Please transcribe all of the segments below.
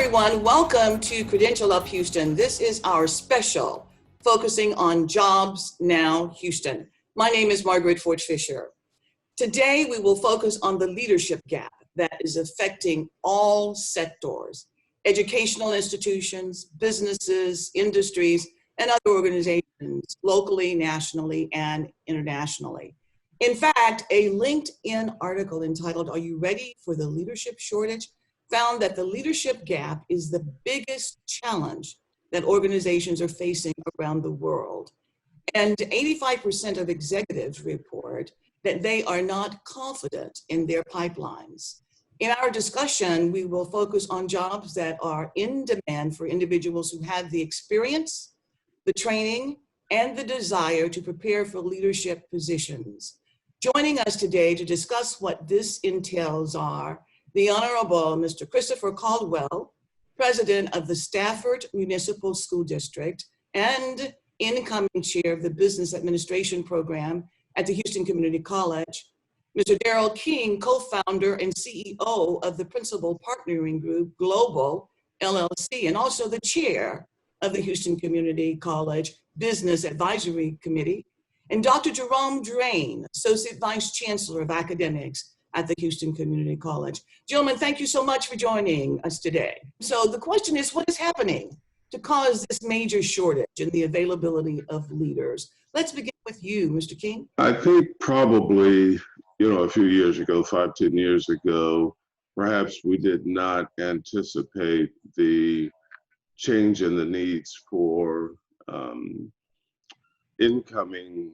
everyone. Welcome to Credential Up Houston. This is our special focusing on Jobs Now Houston. My name is Margaret Fisher. Today, we will focus on the leadership gap that is affecting all sectors, educational institutions, businesses, industries, and other organizations locally, nationally, and internationally. In fact, a LinkedIn article entitled, "Are You Ready for the Leadership Shortage?" found that the leadership gap is the biggest challenge that organizations are facing around the world. And 85% of executives report that they are not confident in their pipelines. In our discussion, we will focus on jobs that are in demand for individuals who have the experience, the training, and the desire to prepare for leadership positions. Joining us today to discuss what this entails are the Honorable Mr. Christopher Caldwell, President of the Stafford Municipal School District and incoming Chair of the Business Administration Program at the Houston Community College, Mr. Darryl King, co-founder and CEO of the Principal Partnering Group Global LLC, and also the Chair of the Houston Community College Business Advisory Committee, and Dr. Jerome, Associate Vice Chancellor of Academics at the Houston Community College. Gentlemen, thank you so much for joining us today. So the question is, what is happening to cause this major shortage in the availability of leaders? Let's begin with you, Mr. King. I think probably, a few years ago, 5-10 years ago, perhaps we did not anticipate the change in the needs for incoming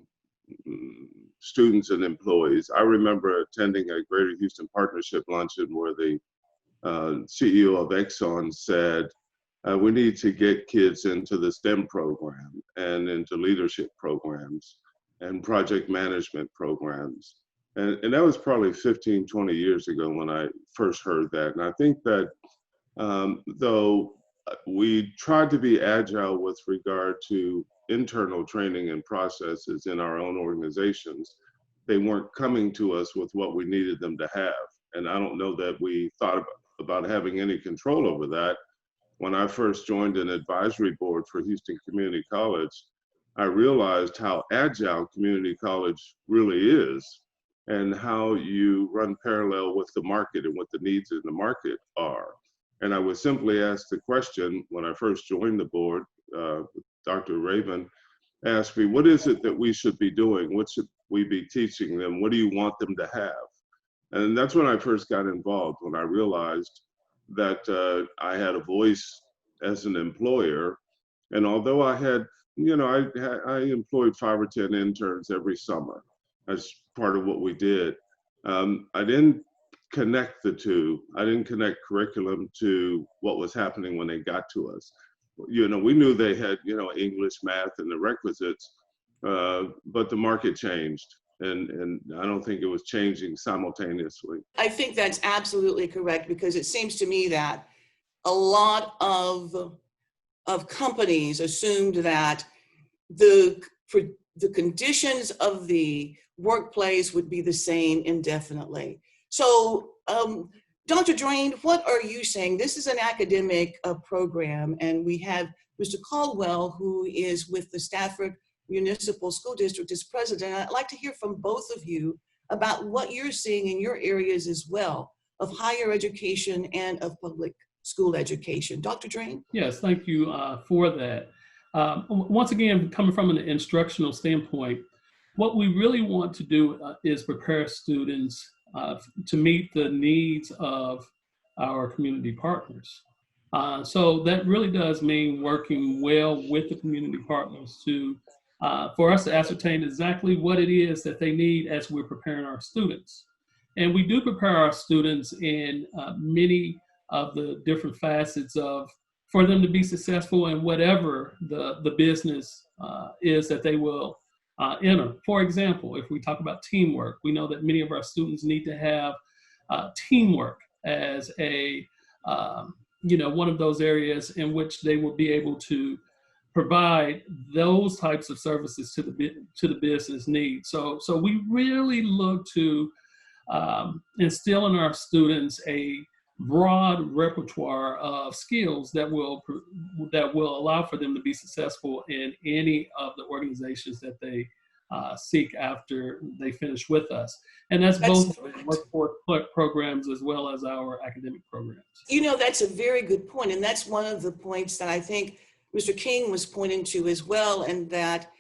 students and employees. I remember attending a Greater Houston Partnership luncheon where the CEO of Exxon said, we need to get kids into the STEM program and into leadership programs and project management programs. And that was probably 15, 20 years ago when I first heard that. And I think that though we tried to be agile with regard to internal training and processes in our own organizations, they weren't coming to us with what we needed them to have. And I don't know that we thought about having any control over that. When I first joined an advisory board for Houston Community College, I realized how agile community college really is and how you run parallel with the market and what the needs in the market are. And I would simply ask the question when I first joined the board, Dr. Raven asked me, what is it that we should be doing? What should we be teaching them? What do you want them to have? And that's when I first got involved, when I realized that I had a voice as an employer. And although I had, I employed 5 or 10 interns every summer as part of what we did. I didn't connect the two. I didn't connect curriculum to what was happening when they got to us. We knew they had, English, math, and the requisites, but the market changed. And I don't think it was changing simultaneously. I think that's absolutely correct, because it seems to me that a lot of companies assumed that the conditions of the workplace would be the same indefinitely. So, Dr. Drain, what are you saying? This is an academic program, and we have Mr. Caldwell, who is with the Stafford Municipal School District as president. I'd like to hear from both of you about what you're seeing in your areas as well of higher education and of public school education. Dr. Drain? Yes, thank you for that. Once again, coming from an instructional standpoint, what we really want to do is prepare students to meet the needs of our community partners. So that really does mean working well with the community partners for us to ascertain exactly what it is that they need as we're preparing our students. And we do prepare our students in many of the different facets for them to be successful in whatever the business is that they will enter. For example, if we talk about teamwork, we know that many of our students need to have teamwork as one of those areas in which they will be able to provide those types of services to the business needs. So we really look to instill in our students a broad repertoire of skills that will allow for them to be successful in any of the organizations that they seek after they finish with us. And that's both workforce programs as well as our academic programs. You know, that's a very good point. And that's one of the points that I think Mr. King was pointing to as well. And that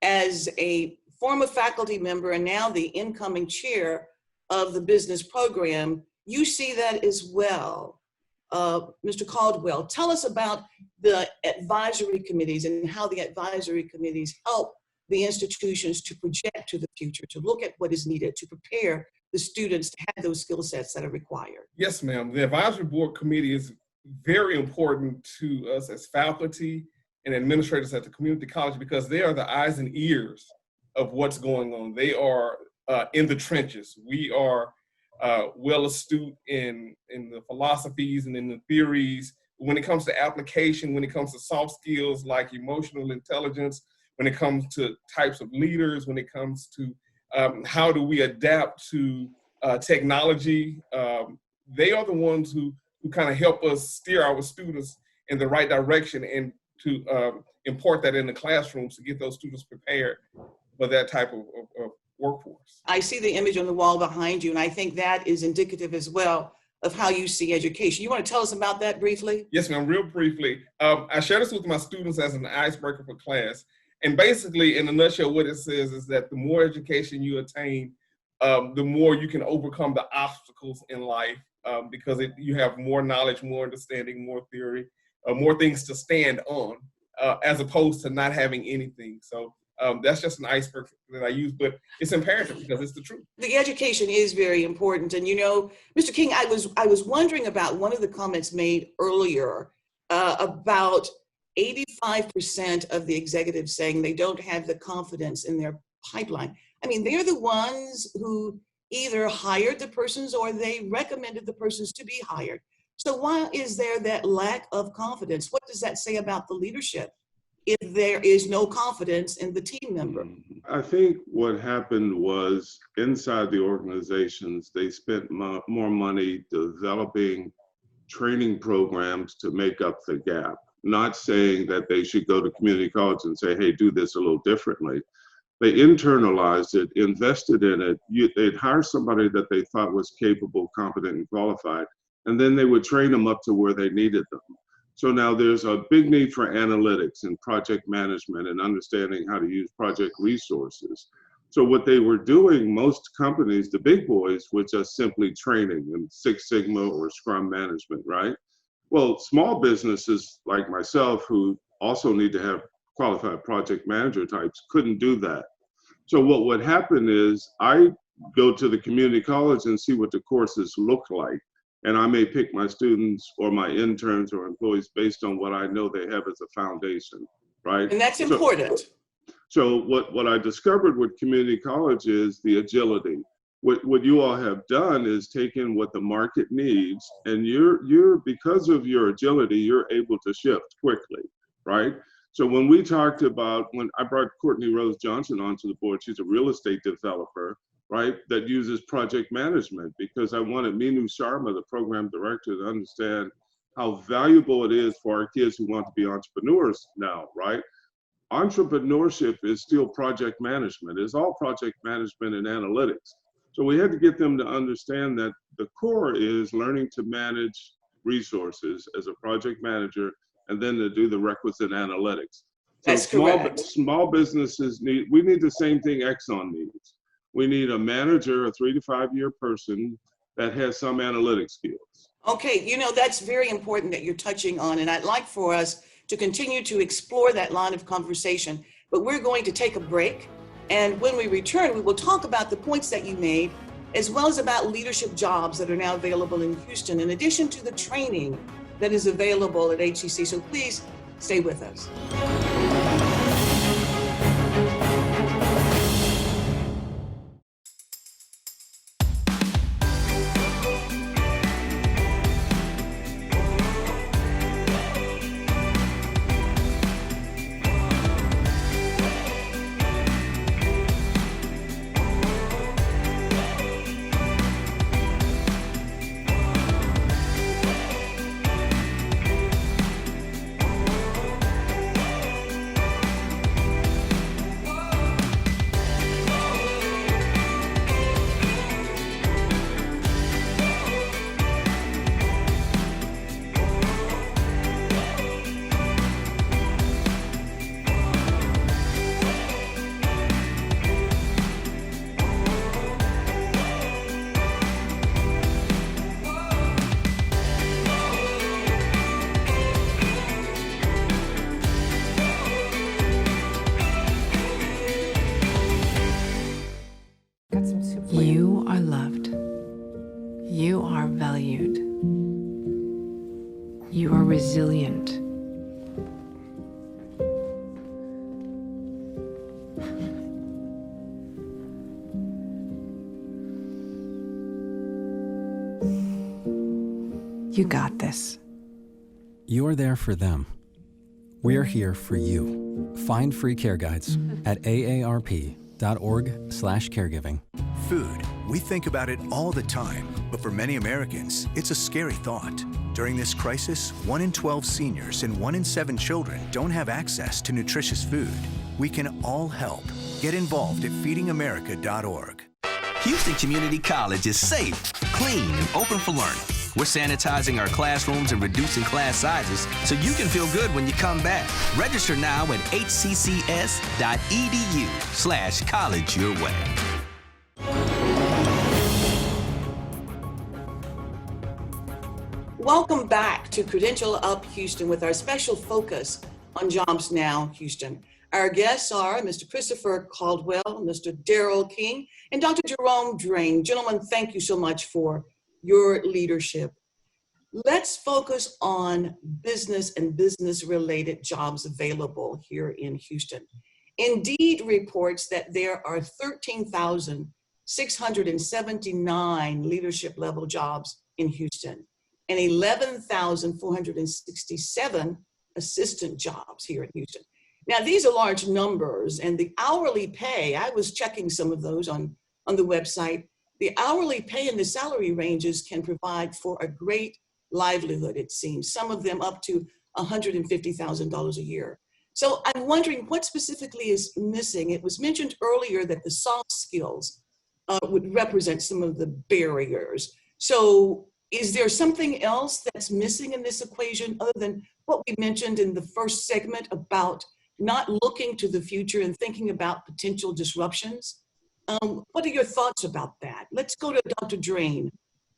as a former faculty member and now the incoming chair of the business program, you see that as well. Mr. Caldwell, tell us about the advisory committees and how the advisory committees help the institutions to project to the future, to look at what is needed, to prepare the students to have those skill sets that are required. Yes, ma'am. The advisory board committee is very important to us as faculty and administrators at the community college because they are the eyes and ears of what's going on. They are in the trenches. We are well astute in the philosophies and in the theories. When it comes to application, when it comes to soft skills like emotional intelligence, when it comes to types of leaders, when it comes to how do we adapt to technology, they are the ones who kind of help us steer our students in the right direction and to import that in the classrooms to get those students prepared for that type of workforce. I see the image on the wall behind you, and I think that is indicative as well of how you see education. You want to tell us about that briefly? Yes, ma'am, real briefly. I share this with my students as an icebreaker for class. And basically, in a nutshell, what it says is that the more education you attain, the more you can overcome the obstacles in life because you have more knowledge, more understanding, more theory, more things to stand on, as opposed to not having anything. So that's just an icebreaker that I use, but it's imperative because it's the truth. The education is very important. And you know, Mr. King, I was wondering about one of the comments made earlier about 85% of the executives saying they don't have the confidence in their pipeline. I mean, they're the ones who either hired the persons or they recommended the persons to be hired. So why is there that lack of confidence? What does that say about the leadership if there is no confidence in the team member? I think what happened was inside the organizations, they spent more money developing training programs to make up the gap. Not saying that they should go to community college and say, hey, do this a little differently. They internalized it, invested in it. They'd hire somebody that they thought was capable, competent, and qualified, and then they would train them up to where they needed them. So now there's a big need for analytics and project management and understanding how to use project resources. So what they were doing, most companies, the big boys, was just simply training in Six Sigma or Scrum management, right? Well, small businesses like myself, who also need to have qualified project manager types, couldn't do that. So what would happen is I go to the community college and see what the courses look like. And I may pick my students or my interns or employees based on what I know they have as a foundation, right? And that's important. So what I discovered with community college is the agility. What you all have done is taken what the market needs, and you're because of your agility, you're able to shift quickly, right? So when we talked about, when I brought Courtney Rose Johnson onto the board, she's a real estate developer, right, that uses project management, because I wanted Minu Sharma, the program director, to understand how valuable it is for our kids who want to be entrepreneurs now, right? Entrepreneurship is still project management. It's all project management and analytics. So we had to get them to understand that the core is learning to manage resources as a project manager, and then to do the requisite analytics. So That's correct. Small businesses we need the same thing Exxon needs. We need a manager, a 3 to 5 year person that has some analytic skills. Okay, you know, that's very important that you're touching on, and I'd like for us to continue to explore that line of conversation, but we're going to take a break. And when we return, we will talk about the points that you made, as well as about leadership jobs that are now available in Houston, in addition to the training that is available at HCC. So please stay with us. You got this. You're there for them. We're here for you. Find free care guides at aarp.org/caregiving. Food. We think about it all the time, but for many Americans, it's a scary thought. During this crisis, 1 in 12 seniors and 1 in 7 children don't have access to nutritious food. We can all help. Get involved at feedingamerica.org. Houston Community College is safe, clean, and open for learning. We're sanitizing our classrooms and reducing class sizes so you can feel good when you come back. Register now at hccs.edu/college your way. Welcome back to Credential Up Houston with our special focus on Jobs Now Houston. Our guests are Mr. Christopher Caldwell, Mr. Darryl King, and Dr. Jerome Drain. Gentlemen, thank you so much for your leadership. Let's focus on business and business-related jobs available here in Houston. Indeed reports that there are 13,679 leadership-level jobs in Houston and 11,467 assistant jobs here in Houston. Now, these are large numbers, and the hourly pay, I was checking some of those on the website, the hourly pay and the salary ranges can provide for a great livelihood, it seems, some of them up to $150,000 a year. So I'm wondering what specifically is missing. It was mentioned earlier that the soft skills would represent some of the barriers. So is there something else that's missing in this equation other than what we mentioned in the first segment about not looking to the future and thinking about potential disruptions? What are your thoughts about that? Let's go to Dr. Drain,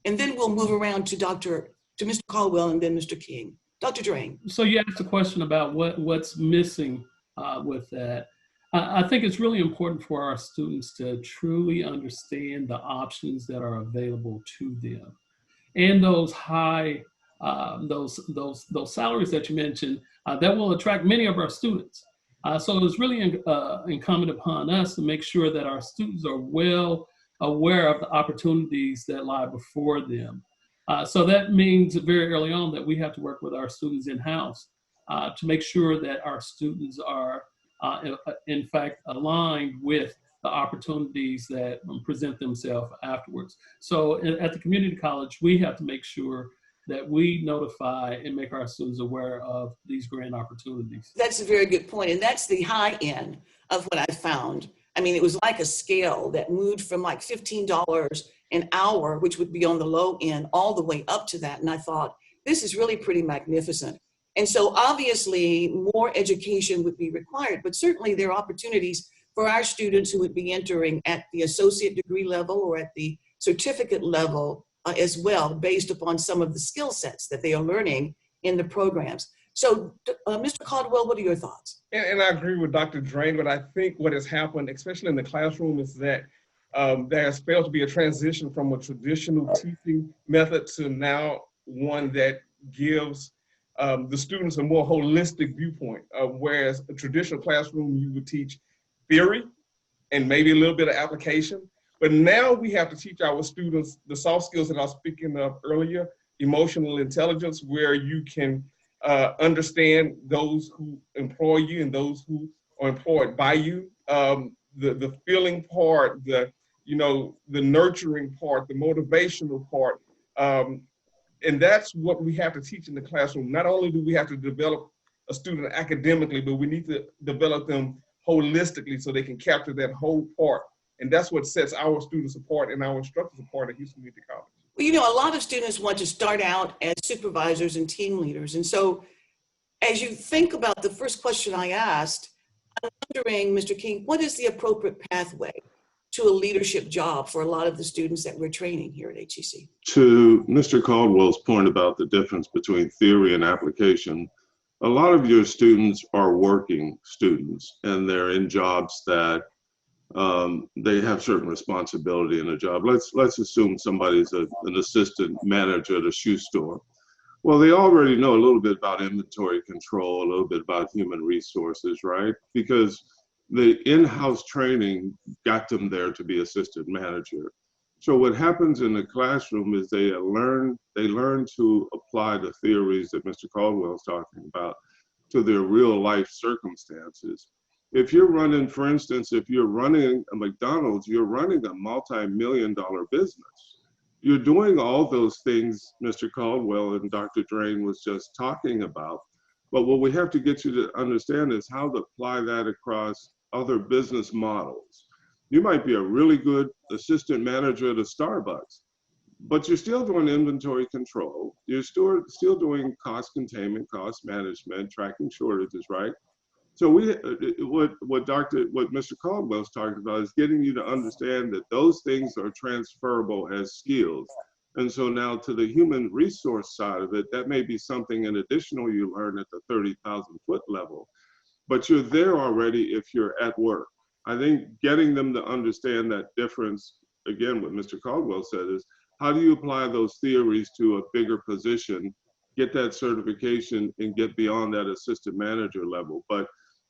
and then we'll move around to Mr. Caldwell and then Mr. King. Dr. Drain. So you asked a question about what's missing with that. I think it's really important for our students to truly understand the options that are available to them, and those high, those salaries that you mentioned that will attract many of our students. So it's really incumbent upon us to make sure that our students are well aware of the opportunities that lie before them. So that means very early on that we have to work with our students in-house to make sure that our students are, in fact, aligned with the opportunities that present themselves afterwards. So at the community college, we have to make sure that we notify and make our students aware of these grand opportunities. That's a very good point. And that's the high end of what I found. I mean, it was like a scale that moved from like $15 an hour, which would be on the low end, all the way up to that. And I thought, this is really pretty magnificent. And so obviously more education would be required, but certainly there are opportunities for our students who would be entering at the associate degree level or at the certificate level as well, based upon some of the skill sets that they are learning in the programs. So Mr. Caldwell, what are your thoughts? And I agree with Dr. Drain, but I think what has happened, especially in the classroom, is that there has failed to be a transition from a traditional teaching method to now one that gives the students a more holistic viewpoint. Whereas a traditional classroom, you would teach theory and maybe a little bit of application. But now we have to teach our students the soft skills that I was speaking of earlier, emotional intelligence, where you can understand those who employ you and those who are employed by you. The feeling part, the nurturing part, the motivational part. And that's what we have to teach in the classroom. Not only do we have to develop a student academically, but we need to develop them holistically so they can capture that whole part. And that's what sets our students apart and our instructors apart at Houston Community College. Well, a lot of students want to start out as supervisors and team leaders. And so as you think about the first question I asked, I'm wondering, Mr. King, what is the appropriate pathway to a leadership job for a lot of the students that we're training here at HCC? To Mr. Caldwell's point about the difference between theory and application, a lot of your students are working students and they're in jobs that they have certain responsibility in a job. Let's assume somebody's an assistant manager at a shoe store. Well, they already know a little bit about inventory control, a little bit about human resources, right? Because the in-house training got them there to be assistant manager. So what happens in the classroom is they learn to apply the theories that Mr. Caldwell is talking about to their real life circumstances. If you're running, for instance, if you're running a McDonald's, you're running a multi-million-dollar business. You're doing all those things Mr. Caldwell and Dr. Drain was just talking about. But what we have to get you to understand is how to apply that across other business models. You might be a really good assistant manager at a Starbucks, but you're still doing inventory control. You're still doing cost containment, cost management, tracking shortages, right? So what Mr. Caldwell is talking about is getting you to understand that those things are transferable as skills. And so now to the human resource side of it, that may be something in additional you learn at the 30,000 foot level, but you're there already if you're at work. I think getting them to understand that difference, again, what Mr. Caldwell said is, how do you apply those theories to a bigger position, get that certification, and get beyond that assistant manager level? But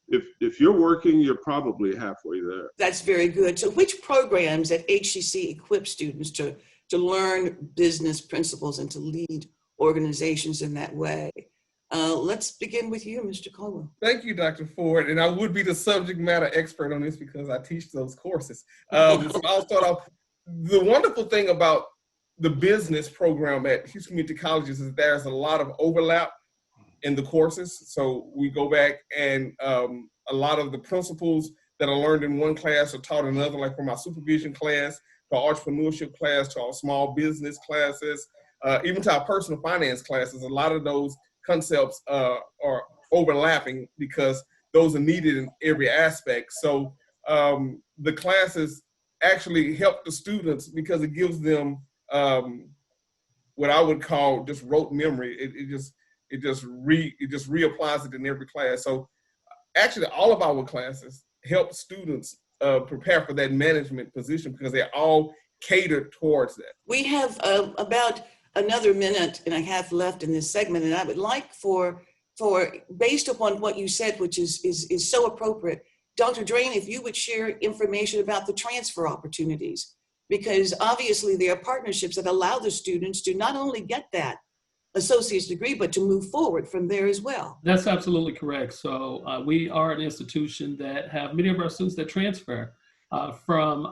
if you're working, you're probably halfway there. That's very good. So which programs at HCC equip students to learn business principles and to lead organizations in that way? Let's begin with you, Mr. Caldwell. Thank you, Dr. Ford. And I would be the subject matter expert on this because I teach those courses. So I'll start off. The wonderful thing about the business program at Houston Community Colleges is there's a lot of overlap in the courses. So we go back and a lot of the principles that are learned in one class are taught in another, like from our supervision class, to our entrepreneurship class, to our small business classes, even to our personal finance classes. A lot of those concepts are overlapping because those are needed in every aspect. So the classes actually help the students because it gives them what I would call just rote memory. It just reapplies it in every class. So actually all of our classes help students prepare for that management position because they're all catered towards that. We have about another minute and a half left in this segment, and I would like for based upon what you said, which is so appropriate, Dr. Drain, if you would share information about the transfer opportunities, because obviously there are partnerships that allow the students to not only get that associate's degree, but to move forward from there as well. That's absolutely correct. So we are an institution that have many of our students that transfer from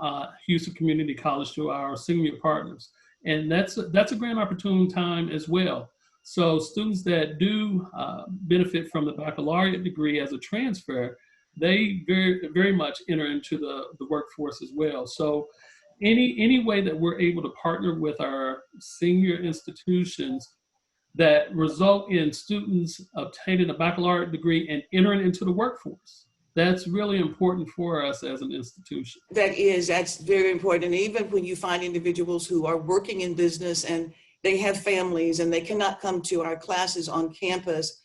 Houston Community College to our senior partners. And that's a grand opportune time as well. So students that do benefit from the baccalaureate degree as a transfer, they very, very much enter into the workforce as well. So any way that we're able to partner with our senior institutions that result in students obtaining a baccalaureate degree and entering into the workforce, that's really important for us as an institution. That's very important. And even when you find individuals who are working in business and they have families and they cannot come to our classes on campus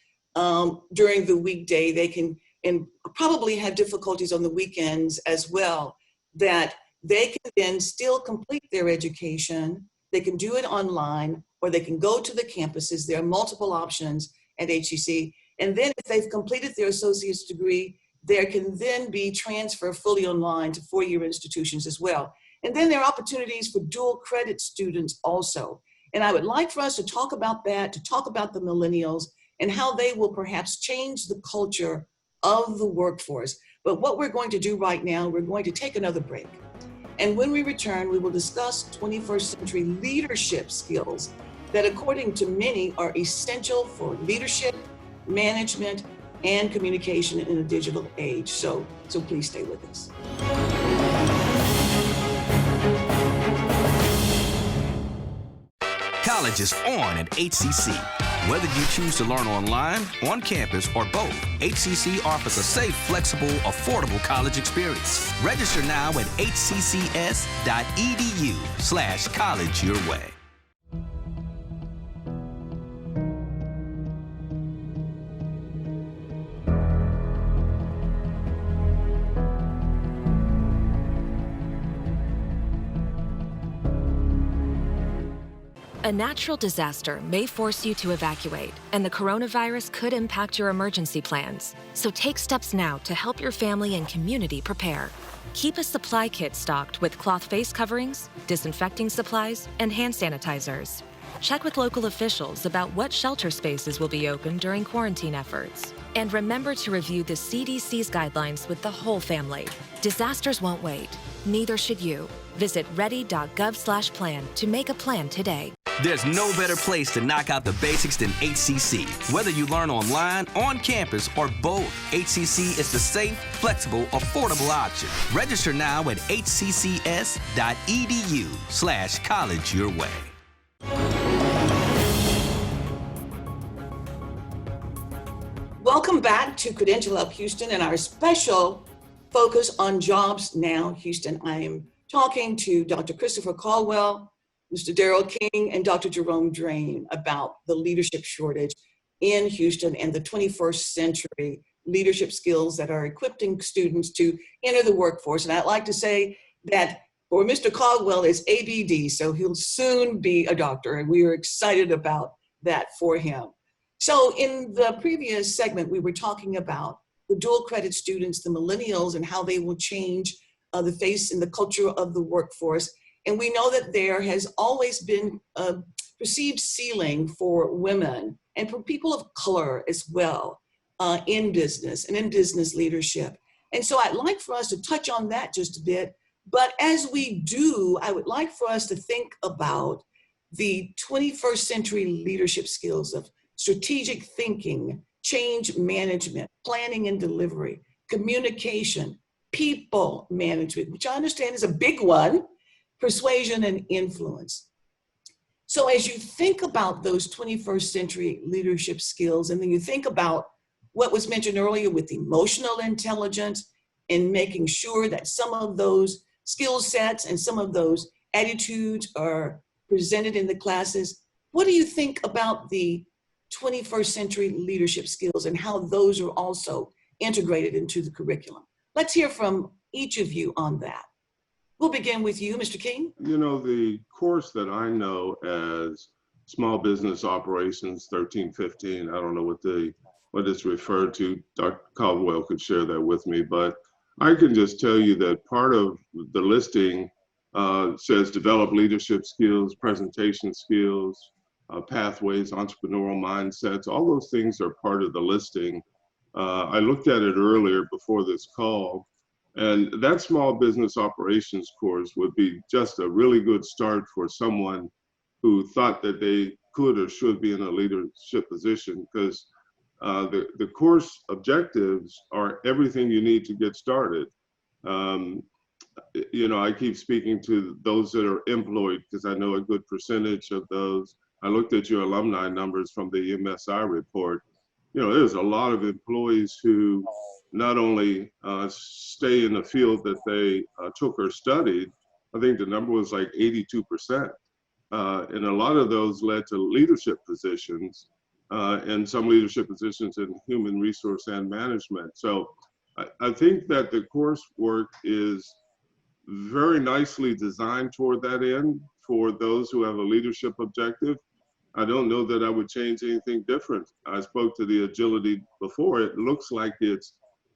during the weekday, they can and probably have difficulties on the weekends as well, that they can then still complete their education. They can do it online, or they can go to the campuses. There are multiple options at HCC. And then if they've completed their associate's degree, there can then be transfer fully online to four-year institutions as well. And then there are opportunities for dual credit students also. And I would like for us to talk about that, to talk about the millennials and how they will perhaps change the culture of the workforce. But what we're going to do right now, we're going to take another break. And when we return, we will discuss 21st century leadership skills that, according to many, are essential for leadership, management, and communication in a digital age. So please stay with us. College is on at HCC. Whether you choose to learn online, on campus, or both, HCC offers a safe, flexible, affordable college experience. Register now at hccs.edu/college your way. A natural disaster may force you to evacuate, and the coronavirus could impact your emergency plans. So take steps now to help your family and community prepare. Keep a supply kit stocked with cloth face coverings, disinfecting supplies, and hand sanitizers. Check with local officials about what shelter spaces will be open during quarantine efforts. And remember to review the CDC's guidelines with the whole family. Disasters won't wait. Neither should you. Visit ready.gov/plan to make a plan today. There's no better place to knock out the basics than HCC. Whether you learn online, on campus, or both, HCC is the safe, flexible, affordable option. Register now at hccs.edu/college your way. Welcome back to Credential Up Houston and our special focus on Jobs Now Houston. I am talking to Dr. Christopher Caldwell, Mr. Darryl King, and Dr. Jerome about the leadership shortage in Houston and the 21st century leadership skills that are equipping students to enter the workforce. And I'd like to say that for Mr. Caldwell is ABD, so he'll soon be a doctor, and we are excited about that for him. So in the previous segment, we were talking about the dual credit students, the millennials, and how they will change the face and the culture of the workforce. And we know that there has always been a perceived ceiling for women and for people of color as well in business and in business leadership. And so I'd like for us to touch on that just a bit. But as we do, I would like for us to think about the 21st century leadership skills of strategic thinking, change management, planning and delivery, communication, people management, which I understand is a big one, persuasion and influence. So as you think about those 21st century leadership skills, and then you think about what was mentioned earlier with emotional intelligence and making sure that some of those skill sets and some of those attitudes are presented in the classes, what do you think about the 21st century leadership skills and how those are also integrated into the curriculum? Let's hear from each of you on that. We'll begin with you, Mr. King. You know, the course that I know as Small Business Operations 1315, I don't know what it's referred to. Dr. Caldwell could share that with me, but I can just tell you that part of the listing says develop leadership skills, presentation skills, pathways, entrepreneurial mindsets. All those things are part of the listing. I looked at it earlier before this call, and that small business operations course would be just a really good start for someone who thought that they could or should be in a leadership position, because the course objectives are everything you need to get started. You know, I keep speaking to those that are employed because I know a good percentage of those. I looked at your alumni numbers from the MSI report. You know, there's a lot of employees who not only stay in the field that they took or studied. I think the number was like 82%. And a lot of those led to leadership positions and some leadership positions in human resource and management. So I think that the coursework is very nicely designed toward that end for those who have a leadership objective. I don't know that I would change anything different. I spoke to the agility before. It looks like it's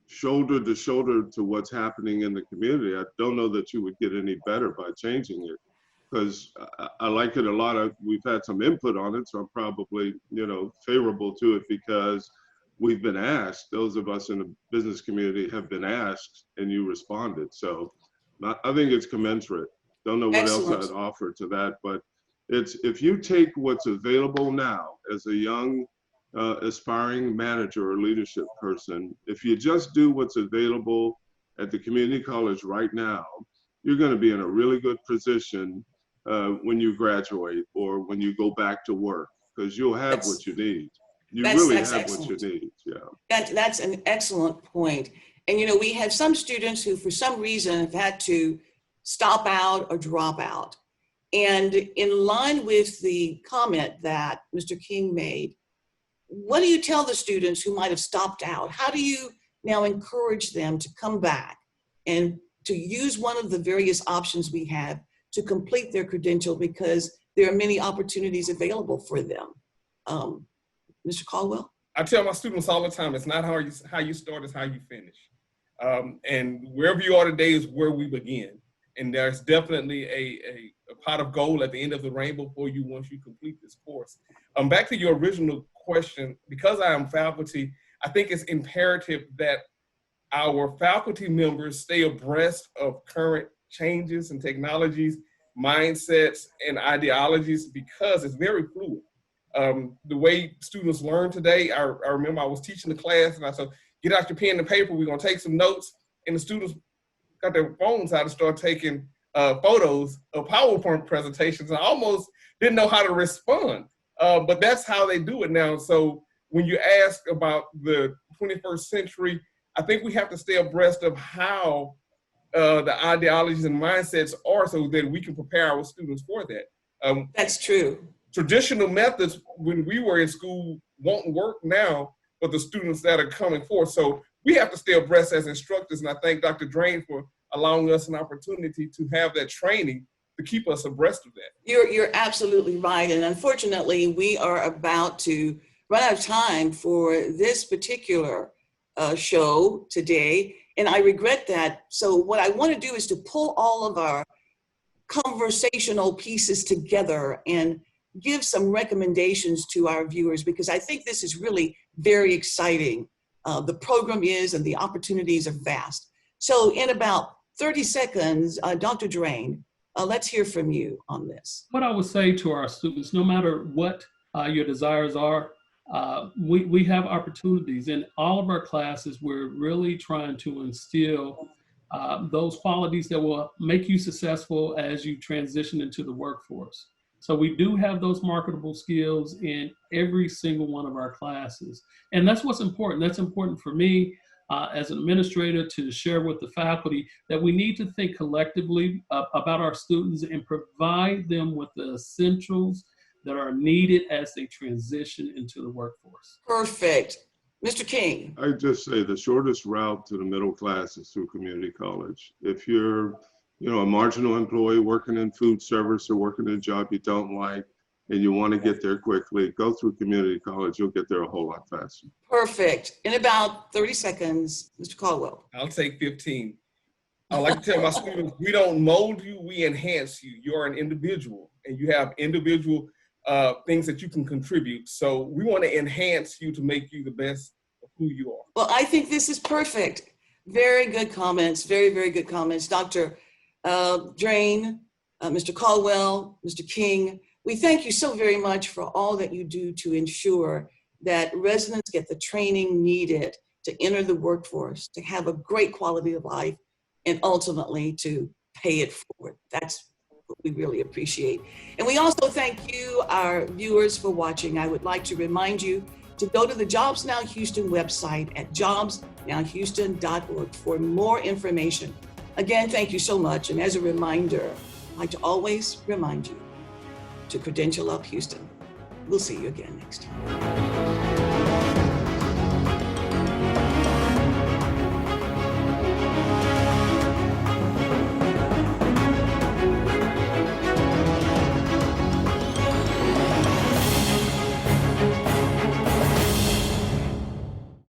shoulder to shoulder to what's happening in the community. I don't know that you would get any better by changing it, because I like it a lot. We've had some input on it, so I'm probably, you know, favorable to it because we've been asked. Those of us in the business community have been asked, and you responded. So I think it's commensurate. Don't know what Excellent. else I'd offer to that, but it's, if you take what's available now as a young aspiring manager or leadership person, if you just do what's available at the community college right now, you're going to be in a really good position when you graduate or when you go back to work, because you'll have what you need. You really have excellent. what you need. Yeah. That's an excellent point. And, you know, we have some students who, for some reason, have had to stop out or drop out. And in line with the comment that Mr. King made, what do you tell the students who might have stopped out? How do you now encourage them to come back and to use one of the various options we have to complete their credential? Because there are many opportunities available for them. Mr. Caldwell? I tell my students all the time, it's not how you start, it's how you finish. And wherever you are today is where we begin. And there's definitely a pot of gold at the end of the rainbow for you once you complete this course. Back to your original question, because I am faculty, I think it's imperative that our faculty members stay abreast of current changes and technologies, mindsets, and ideologies, because it's very fluid. The way students learn today, I remember I was teaching the class and I said, get out your pen and paper, we're gonna take some notes. And the students got their phones out and started taking photos of PowerPoint presentations. And I almost didn't know how to respond, but that's how they do it now. So when you ask about the 21st century, I think we have to stay abreast of how the ideologies and mindsets are so that we can prepare our students for that. That's true. Traditional methods when we were in school won't work now for the students that are coming forth. So we have to stay abreast as instructors. And I thank Dr. Drain for allowing us an opportunity to have that training to keep us abreast of that. You're absolutely right. And unfortunately, we are about to run out of time for this particular show today. And I regret that. So what I want to do is to pull all of our conversational pieces together and give some recommendations to our viewers, because I think this is really very exciting. The program is, and the opportunities are vast. So in about 30 seconds, Dr. Drain, let's hear from you on this. What I would say to our students, no matter what your desires are, we have opportunities in all of our classes. We're really trying to instill those qualities that will make you successful as you transition into the workforce. So we do have those marketable skills in every single one of our classes. And that's what's important. That's important for me as an administrator to share with the faculty, that we need to think collectively about our students and provide them with the essentials that are needed as they transition into the workforce. Perfect. Mr. King. I just say the shortest route to the middle class is through community college. If you're a marginal employee working in food service or working in a job you don't like and you want to get there quickly, go through community college. You'll get there a whole lot faster. Perfect. In about 30 seconds, Mr. Caldwell. I'll take 15. I like to tell my students, we don't mold you, we enhance you. You're an individual and you have individual things that you can contribute. So we want to enhance you to make you the best of who you are. Well, I think this is perfect. Very good comments. Very, very good comments. Dr. Drain, Mr. Caldwell, Mr. King, we thank you so very much for all that you do to ensure that residents get the training needed to enter the workforce, to have a great quality of life, and ultimately to pay it forward. That's what we really appreciate. And we also thank you, our viewers, for watching. I would like to remind you to go to the Jobs Now Houston website at jobsnowhouston.org for more information. Again, thank you so much. And as a reminder, I'd like to always remind you to Credential Up Houston. We'll see you again next time.